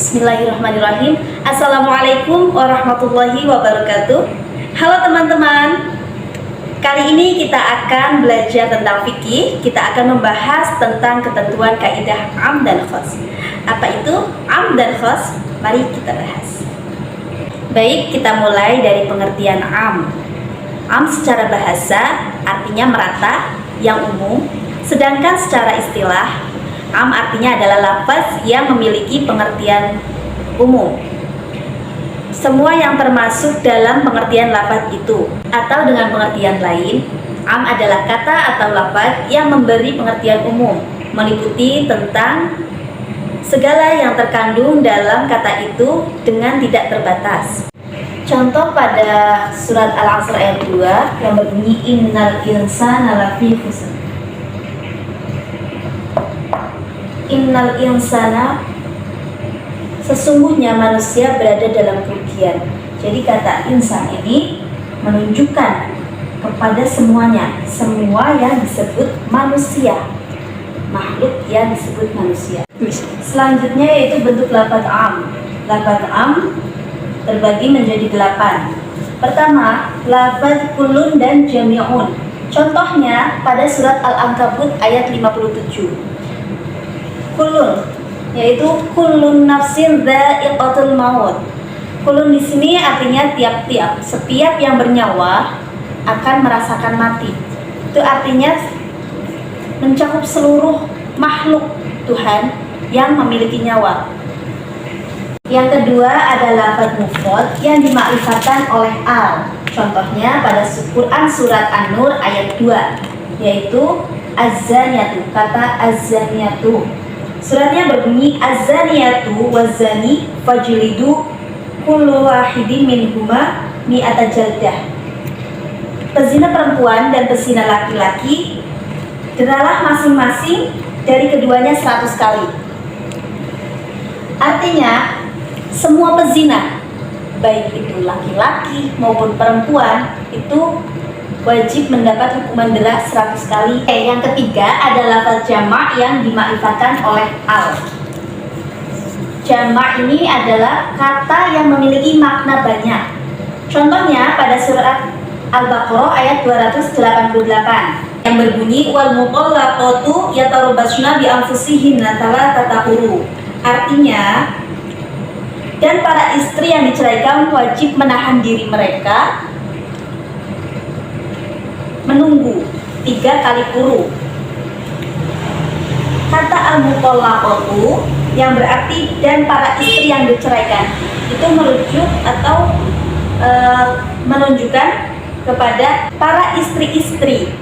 Bismillahirrahmanirrahim. Assalamualaikum warahmatullahi wabarakatuh. Halo teman-teman. Kali ini kita akan belajar tentang fikih. Kita akan membahas tentang ketentuan kaidah am dan khos. Apa itu am dan khos? Mari kita bahas. Baik, kita mulai dari pengertian am. Am secara bahasa artinya merata, yang umum. Sedangkan secara istilah, am artinya adalah lafaz yang memiliki pengertian umum. Semua yang termasuk dalam pengertian lafaz itu, atau dengan pengertian lain, am adalah kata atau lafaz yang memberi pengertian umum, meliputi tentang segala yang terkandung dalam kata itu dengan tidak terbatas. Contoh pada surat Al-Asr ayat 2 yang berbunyi innal insana lafi khusr. Innal insana, sesungguhnya manusia berada dalam kerugian. Jadi kata insan ini menunjukkan kepada semuanya, semua yang disebut manusia, makhluk yang disebut manusia. Selanjutnya yaitu bentuk lafaz am. Lafaz am terbagi menjadi 8. Pertama, lafaz kullun dan jami'un. Contohnya pada surat Al-Ankabut ayat 57. Kulun, yaitu kullun nafsin dha'iqatul maut. Kulun di sini artinya tiap-tiap, setiap yang bernyawa akan merasakan mati. Itu artinya mencakup seluruh makhluk Tuhan yang memiliki nyawa. Yang kedua adalah lafaz mufrad yang dimakrifatkan oleh al. Contohnya pada Quran surat An-Nur ayat 2, yaitu az-zaniyatu, kata az-zaniyatu. Suratnya berbunyi az-zaniyatu waz-zani fajlidu kullu wahidin minhuma mi'ata jaldah. Pezina perempuan dan pezina laki-laki, deralah masing-masing dari keduanya 100 kali. Artinya semua pezina, baik itu laki-laki maupun perempuan, itu wajib mendapat hukuman dera 100 kali. Yang ketiga adalah lafaz jama' yang dimakrifatkan oleh al. Jama' ini adalah kata yang memiliki makna banyak. Contohnya pada surat Al-Baqarah ayat 288 yang berbunyi wal mutallaqatu yatarabbasna bi anfusihinna thalathata quru. Artinya, dan para istri yang diceraikan wajib menahan diri mereka menunggu 3 kali quru. Kata al-mutallaqatu yang berarti dan para istri yang diceraikan itu merujuk atau menunjukkan kepada para istri-istri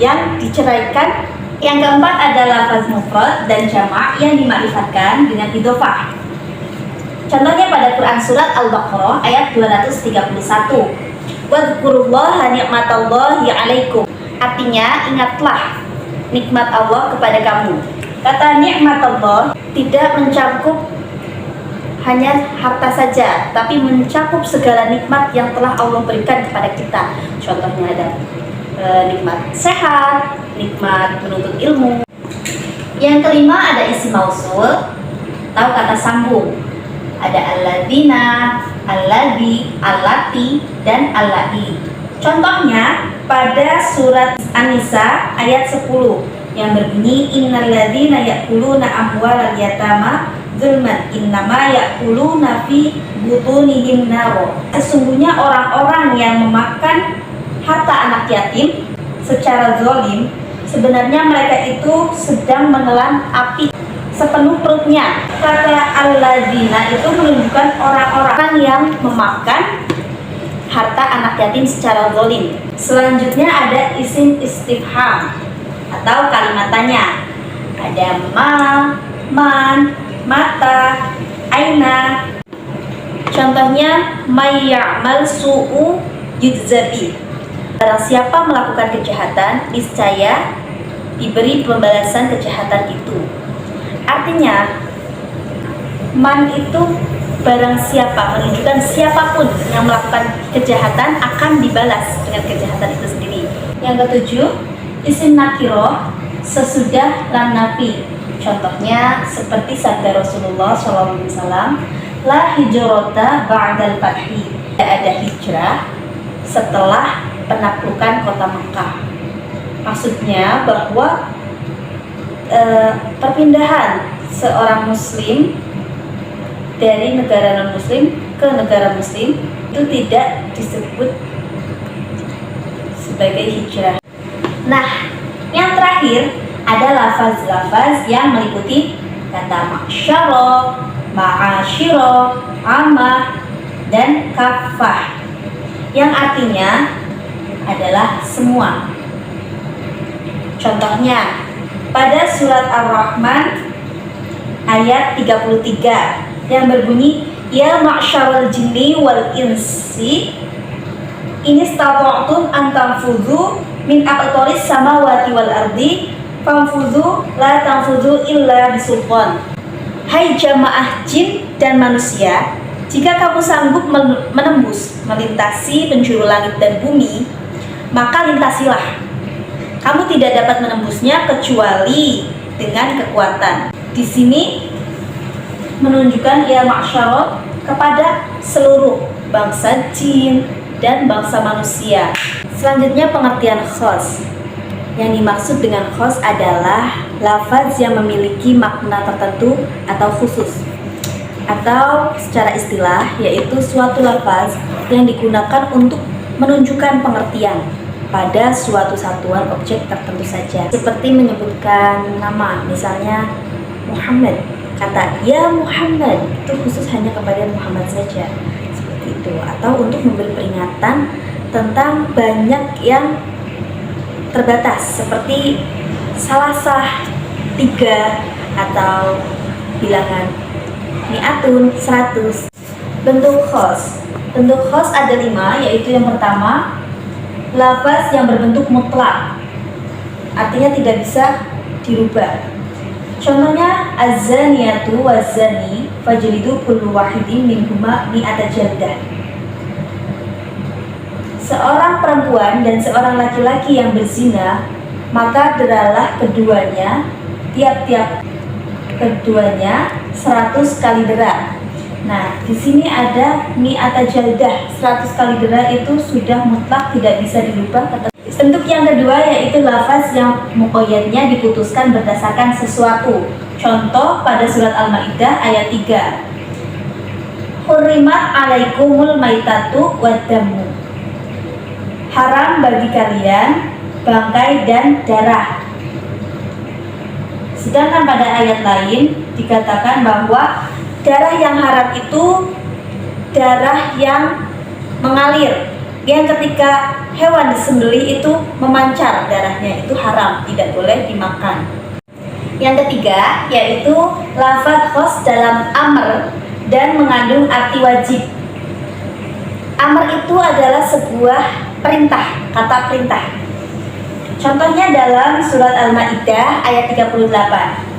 yang diceraikan. Yang keempat adalah lafaz mufrad dan jama' yang dimakrifatkan dengan idhofah. Contohnya pada Quran surat Al-Baqarah ayat 231. Wadhkurullaha ni'matallahi 'alaikum. Artinya ingatlah nikmat Allah kepada kamu. Kata nikmatullah tidak mencakup hanya harta saja, tapi mencakup segala nikmat yang telah Allah berikan kepada kita. Contohnya ada nikmat sehat, nikmat menuntut ilmu. Yang kelima ada isim mausul atau kata sambung. Ada alladzina, alladzi, allati, dan allai. Contohnya pada surat An-Nisa ayat 10 yang berbunyi innalladzina ya'kuluna amwalal yatama zulman innama ya'kuluna fi butunihim nar. Sesungguhnya orang-orang yang memakan harta anak yatim secara zalim, sebenarnya mereka itu sedang menelan api sepenuh perutnya. Kata alladzina itu menunjukkan orang-orang yang memakan harta anak yatim secara zalim. Selanjutnya ada isim istifham atau kalimat tanya. Ada ma, man, mata, aina. Contohnya may ya'mal su'u yujzabi. Barang siapa melakukan kejahatan, niscaya diberi pembalasan kejahatan itu. Artinya man itu barang siapa, menunjukkan siapapun yang melakukan kejahatan akan dibalas dengan kejahatan itu sendiri. Yang ketujuh, isim nakiroh sesudah lam nafi. Contohnya seperti sabda Rasulullah SAW, la hijrata ba'dal fathi, tidak ada hijrah setelah penaklukan kota Mekah. Maksudnya bahwa perpindahan seorang muslim dari negara non-muslim ke negara muslim itu tidak disebut sebagai hijrah. Nah, yang terakhir ada lafaz-lafaz yang meliputi kata ma'syara, ma'asyira, amah, dan kafah, yang artinya adalah semua. Contohnya pada surat Ar-Rahman ayat 33 yang berbunyi, ya ma'syaral jinni wal insi in istata'tum an tanfudhu min aqtaris samawati wal ardi fanfudhu la tanfudhu illa bisultan. Hai jamaah jin dan manusia, jika kamu sanggup menembus, melintasi penjuru langit dan bumi, maka lintasilah. Kamu tidak dapat menembusnya kecuali dengan kekuatan. Di sini menunjukkan ya ma'syara kepada seluruh bangsa jin dan bangsa manusia. Selanjutnya pengertian khos. Yang dimaksud dengan khos adalah lafaz yang memiliki makna tertentu atau khusus, atau secara istilah yaitu suatu lafaz yang digunakan untuk menunjukkan pengertian pada suatu satuan objek tertentu saja. Seperti menyebutkan nama, misalnya Muhammad. Kata ya Muhammad itu khusus hanya kepada Muhammad saja, seperti itu. Atau untuk memberi peringatan tentang banyak yang terbatas, seperti salasah, 3, atau bilangan mi'atun, 100. Bentuk khos. Bentuk khos ada 5, yaitu yang pertama, lafaz yang berbentuk mutlak, artinya tidak bisa dirubah. Contohnya az-zaniyatu waz-zani fajlidu kullu wahidin minhuma mi'ata jaldah. Seorang perempuan dan seorang laki-laki yang berzina, maka deralah keduanya, tiap-tiap keduanya 100 kali dera. Nah, di sini ada mi'ata jaldah, 100 kali dera itu sudah mutlak, tidak bisa dirubah. Bentuk yang kedua yaitu lafaz yang muqayyadnya diputuskan berdasarkan sesuatu. Contoh pada surat Al-Maidah ayat 3. Hurrimat alaikumul maitatu waddamu. Haram bagi kalian bangkai dan darah. Sedangkan pada ayat lain dikatakan bahwa darah yang haram itu darah yang mengalir, yang ketika hewan disembelih itu memancar darahnya, itu haram, tidak boleh dimakan. Yang ketiga yaitu lafaz khos dalam amr dan mengandung arti wajib. Amr itu adalah sebuah perintah, kata perintah. Contohnya dalam surat Al-Maidah ayat 38,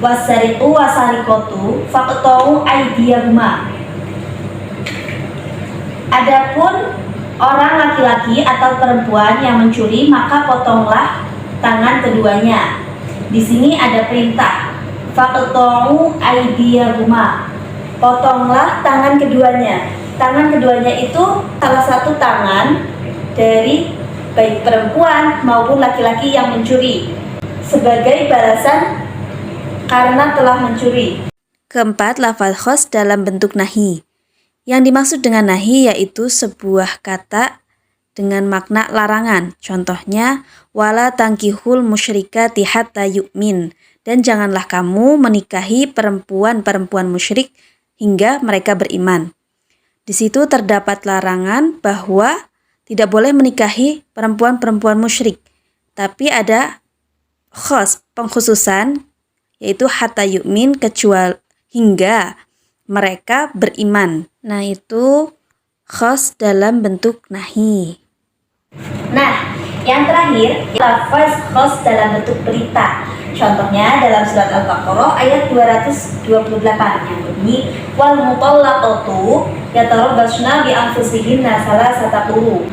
wasariqu wasariqatu faqta'u aydiyahuma. Adapun orang laki-laki atau perempuan yang mencuri, maka potonglah tangan keduanya. Di sini ada perintah, faqta'u aydiyahuma, potonglah tangan keduanya. Tangan keduanya itu salah satu tangan dari baik perempuan maupun laki-laki yang mencuri, sebagai balasan karena telah mencuri. Keempat, lafaz khos dalam bentuk nahi. Yang dimaksud dengan nahi yaitu sebuah kata dengan makna larangan. Contohnya, wala tangkihul musyrikati hatta yu'min, dan janganlah kamu menikahi perempuan-perempuan musyrik hingga mereka beriman. Di situ terdapat larangan bahwa tidak boleh menikahi perempuan-perempuan musyrik. Tapi ada khos, pengkhususan, yaitu hatta yu'min, kecuali hingga mereka beriman. Nah, itu khos dalam bentuk nahi. Nah, yang terakhir, lafaz khos dalam bentuk berita. Contohnya dalam surat Al-Baqarah ayat 228 yang berbunyi, wal mutallaqatu yatarabbasna bi anfusihinna salasata quru.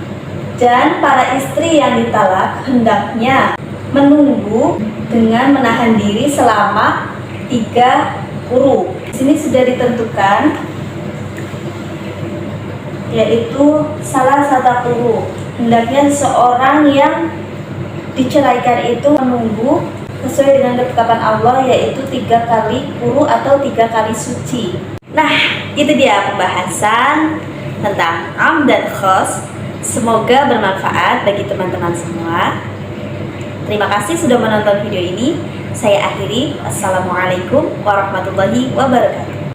Dan para istri yang ditalak hendaknya menunggu dengan menahan diri selama 3 kuru. Di sini sudah ditentukan, yaitu salah satu kuru. Hendaknya seorang yang diceraikan itu menunggu sesuai dengan ketetapan Allah, yaitu 3 kali kuru atau 3 kali suci. Nah, itu dia pembahasan tentang am dan khos. Semoga bermanfaat bagi teman-teman semua. Terima kasih sudah menonton video ini. Saya akhiri. Wassalamualaikum warahmatullahi wabarakatuh.